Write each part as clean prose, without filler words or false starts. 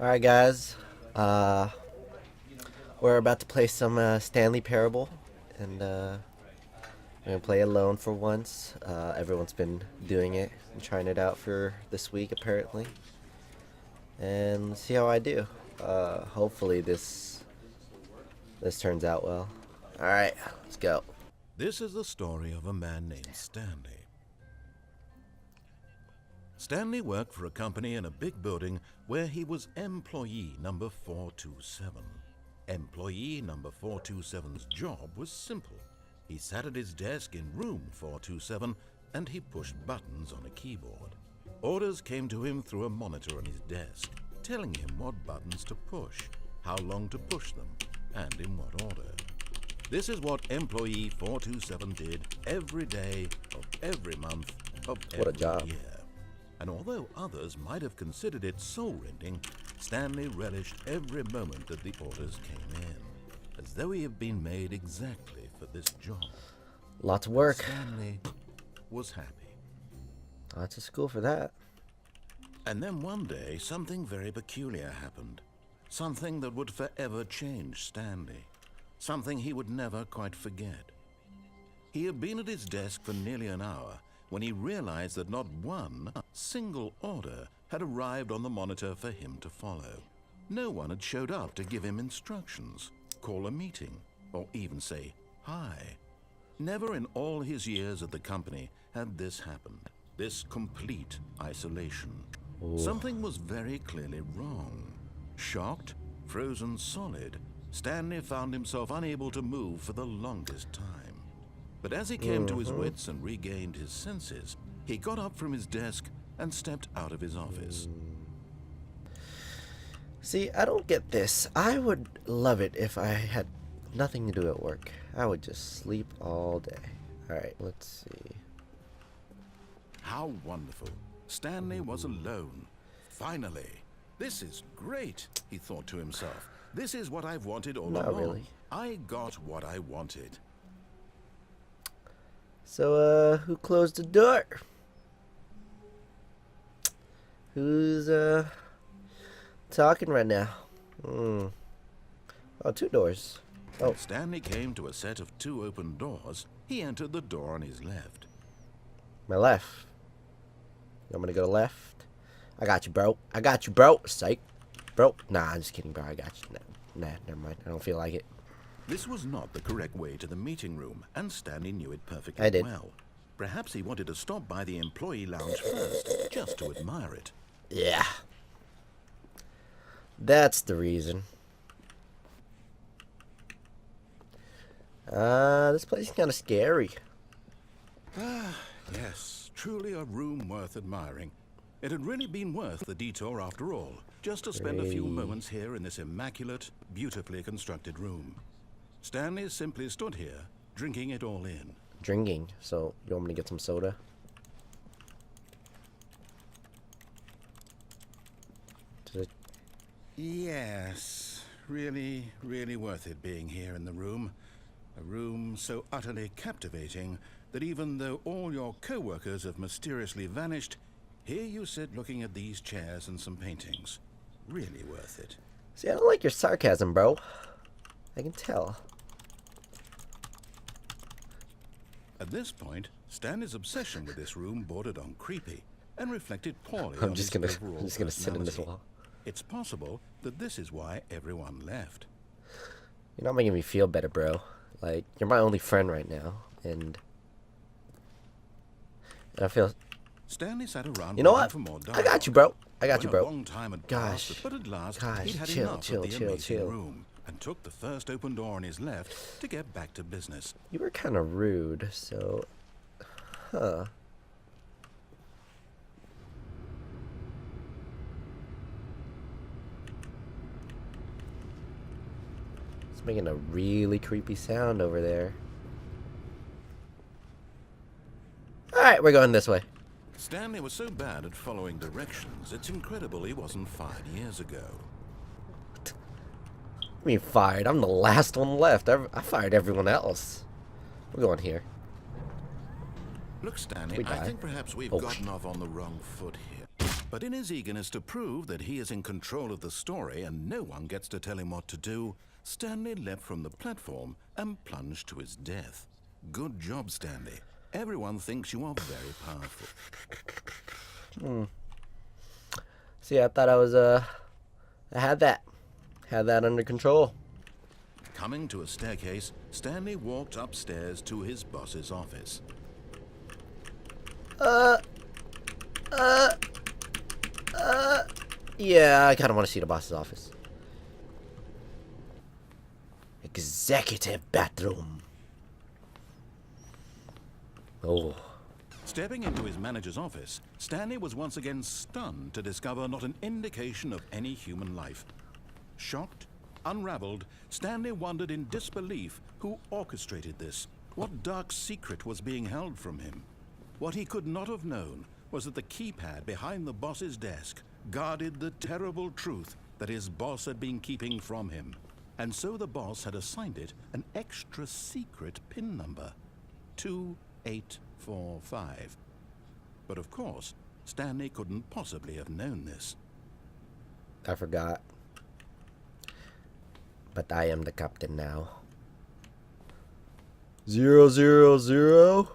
Alright guys, uh, we're about to play some Stanley Parable, and we're going to play alone for once. Everyone's been doing it and trying it out for this week apparently, and let's see how I do. Hopefully this turns out well. Alright, let's go. This is the story of a man named Stanley. Stanley worked for a company in a big building where he was employee number 427. Employee number 427's job was simple. He sat at his desk in room 427 and he pushed buttons on a keyboard. Orders came to him through a monitor on his desk, telling him what buttons to push, how long to push them, and in what order. This is what employee 427 did every day of every month of every year. And although others might have considered it soul-rending, Stanley relished every moment that the orders came in, as though he had been made exactly for this job. Lots of work. Stanley was happy. Lots of school for that. And then one day, something very peculiar happened. Something that would forever change Stanley. Something he would never quite forget. He had been at his desk for nearly an hour when he realized that not one single order had arrived on the monitor for him to follow. No one had showed up to give him instructions, call a meeting, or even say hi. Never in all his years at the company had this happened, this complete isolation. Ooh. Something was very clearly wrong. Shocked, frozen solid, Stanley found himself unable to move for the longest time. But as he came to his wits and regained his senses, he got up from his desk and stepped out of his office. See, I don't get this. I would love it if I had nothing to do at work. I would just sleep all day. Alright, let's see. How wonderful. Stanley was alone. Finally. This is great, he thought to himself. This is what I've wanted all along. Not really. I got what I wanted. So, who closed the door? Who's, talking right now? Oh, two doors. Oh. When Stanley came to a set of two open doors, he entered the door on his left. My left. I'm gonna go left. I got you, bro. I got you, bro. Psych. Bro. Nah, I'm just kidding, bro. I got you. Nah, never mind. I don't feel like it. This was not the correct way to the meeting room, and Stanley knew it perfectly well. Perhaps he wanted to stop by the employee lounge first, just to admire it. Yeah. That's the reason. This place is kind of scary. Ah, yes, truly a room worth admiring. It had really been worth the detour after all, just to spend a few moments here in this immaculate, beautifully constructed room. Stanley simply stood here, drinking it all in. Drinking? So, you want me to get some soda? Yes, really, really worth it being here in the room. A room so utterly captivating that even though all your co-workers have mysteriously vanished, here you sit looking at these chairs and some paintings. Really worth it. See, I don't like your sarcasm, bro. I can tell. At this point, Stanley's obsession with this room bordered on creepy and reflected poorly I'm on just his gonna overall sit in this personality. wall. It's possible that this is why everyone left. You're not making me feel better, bro. Like, you're my only friend right now, and I feel. Stanley sat around. You know what? For more I got you, bro. I got you, A bro. long time had Gosh. passed, but at last Gosh, he'd had chill, enough chill, of the chill, amazing chill. room and took the first open door on his left to get back to business. You were kind of rude, so. Huh. It's making a really creepy sound over there. Alright, we're going this way. Stanley was so bad at following directions, it's incredible he wasn't fired years ago. I mean, fired. I'm the last one left. I fired everyone else. We're going here. Look, Stanley, We I die. think perhaps we've Oh. gotten off on the wrong foot here. But in his eagerness to prove that he is in control of the story and no one gets to tell him what to do, Stanley leapt from the platform and plunged to his death. Good job, Stanley. Everyone thinks you are very powerful. See, I thought I had that under control. Coming to a staircase, Stanley walked upstairs to his boss's office. Yeah, I kind of want to see the boss's office. Executive bathroom. Oh. Stepping into his manager's office, Stanley was once again stunned to discover not an indication of any human life. Shocked, unraveled, Stanley wondered in disbelief who orchestrated this. What dark secret was being held from him? What he could not have known was that the keypad behind the boss's desk guarded the terrible truth that his boss had been keeping from him. And so the boss had assigned it an extra secret PIN number, 2845. But of course, Stanley couldn't possibly have known this. I forgot. But I am the captain now. 000.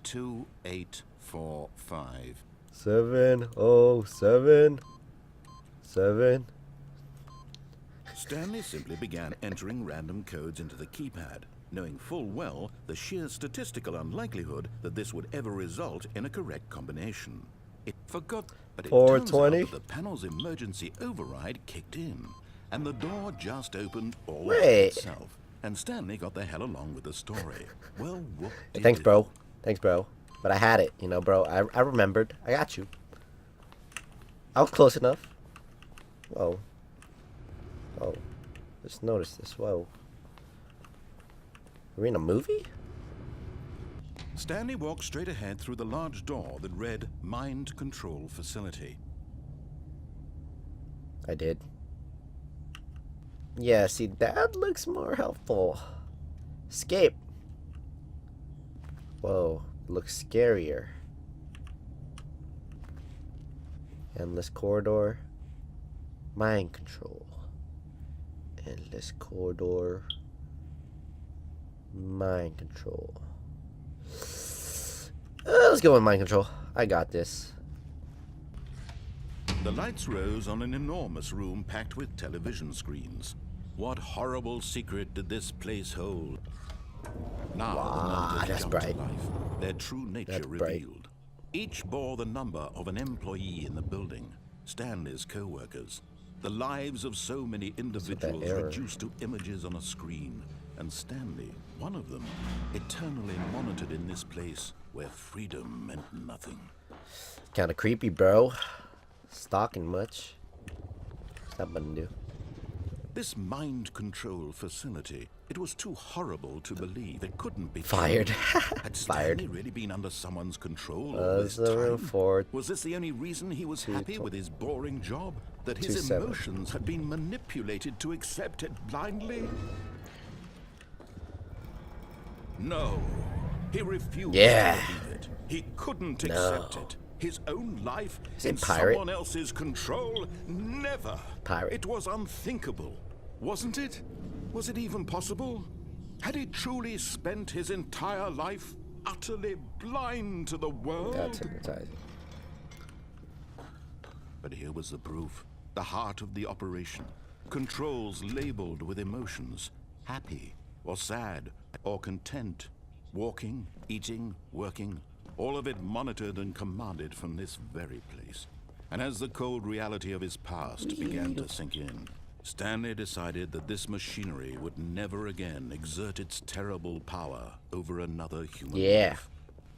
2845. 707. Stanley simply began entering random codes into the keypad, knowing full well the sheer statistical unlikelihood that this would ever result in a correct combination. It forgot, but it turns out 420. that the panel's emergency override kicked in, and the door just opened all by Wait. itself. And Stanley got the hell along with the story. Well, whoop. Thanks, bro. Thanks, bro. But I had it, you know, bro. I remembered. I got you. I was close enough. Whoa. Whoa. Just noticed this. Whoa. Are we in a movie? Stanley walked straight ahead through the large door that read Mind Control Facility. I did. Yeah, see, that looks more helpful. Escape. Whoa. Looks scarier. Endless corridor. Mind control. Endless corridor. Mind control. Let's go with mind control. I got this. The lights rose on an enormous room packed with television screens. What horrible secret did this place hold? Now the numbers that's jumped bright. to life, their true nature That's bright. revealed. Each bore the number of an employee in the building, Stanley's co-workers. The lives of so many individuals error? reduced to images on a screen, and Stanley, one of them, eternally monitored in this place where freedom meant nothing. Kind of creepy, bro. Stalking much. What's that button do? This mind control facility, it was too horrible to believe. It couldn't be Fired. true. Had Fired. Stanley really been under someone's control all this The room time? for Was this the only reason he was happy with his boring job? That his 27. emotions had been manipulated to accept it blindly? No. He refused Yeah. to believe it. He couldn't accept it. His own life Is it in pirate? someone else's control? Never. Pirate. It was unthinkable, wasn't it? Was it even possible? Had he truly spent his entire life utterly blind to the world? That's hypnotizing. But here was the proof. The heart of the operation. Controls labeled with emotions. Happy, or sad, or content. Walking, eating, working. All of it monitored and commanded from this very place. And as the cold reality of his past began to sink in, Stanley decided that this machinery would never again exert its terrible power over another human life.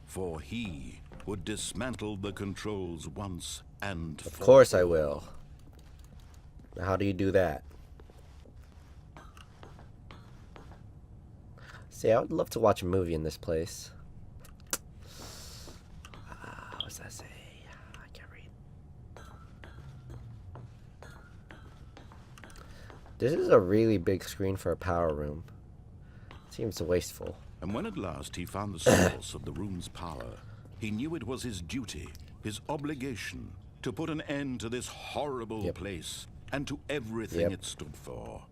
For he would dismantle the controls once and for Of course I will. Now, how do you do that? See, I would love to watch a movie in this place. What does that say? I can't read. This is a really big screen for a power room. Seems wasteful. And when at last he found the source of the room's power, he knew it was his duty, his obligation, to put an end to this horrible place and to everything it stood for.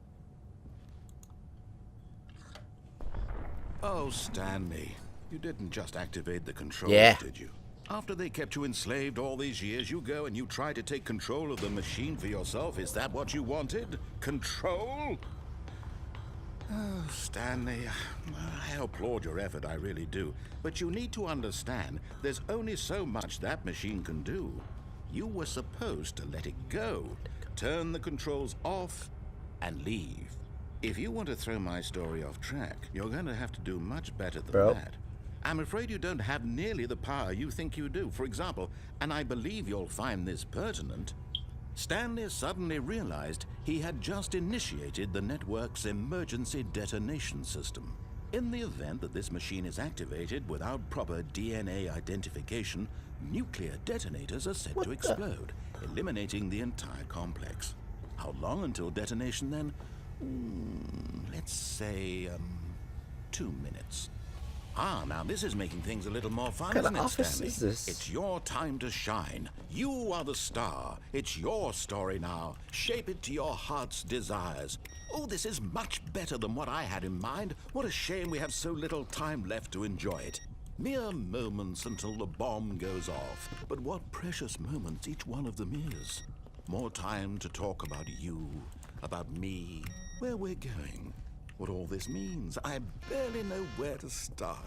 Oh, Stanley, you didn't just activate the controls, did you? After they kept you enslaved all these years, you go and you try to take control of the machine for yourself. Is that what you wanted? Control? Oh, Stanley, I applaud your effort, I really do. But you need to understand, there's only so much that machine can do. You were supposed to let it go, turn the controls off, and leave. If you want to throw my story off track, you're going to have to do much better than that. I'm afraid you don't have nearly the power you think you do. For example, and I believe you'll find this pertinent, Stanley suddenly realized he had just initiated the network's emergency detonation system. In the event that this machine is activated without proper DNA identification, nuclear detonators are said to explode, eliminating the entire complex. How long until detonation then? Let's say, 2 minutes. Ah, now this is making things a little more fun, isn't it, Stanley? It's your time to shine. You are the star. It's your story now. Shape it to your heart's desires. Oh, this is much better than what I had in mind. What a shame we have so little time left to enjoy it. Mere moments until the bomb goes off. But what precious moments each one of them is. More time to talk about you, about me, where we're going. What all this means, I barely know where to start.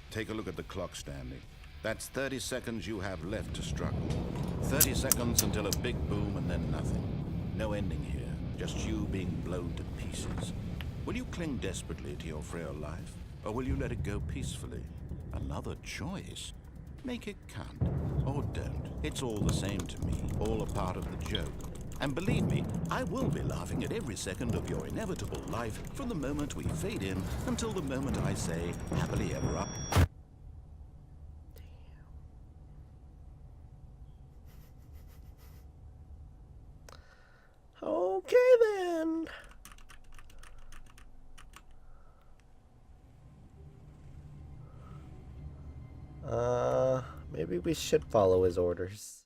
Take a look at the clock, Stanley. That's 30 seconds you have left to struggle. 30 seconds until a big boom and then nothing. No ending here, just you being blown to pieces. Will you cling desperately to your frail life, or will you let it go peacefully? Another choice. Make it count, or don't. It's all the same to me, all a part of the joke. And believe me, I will be laughing at every second of your inevitable life from the moment we fade in until the moment I say, happily ever after. Okay then. Maybe we should follow his orders.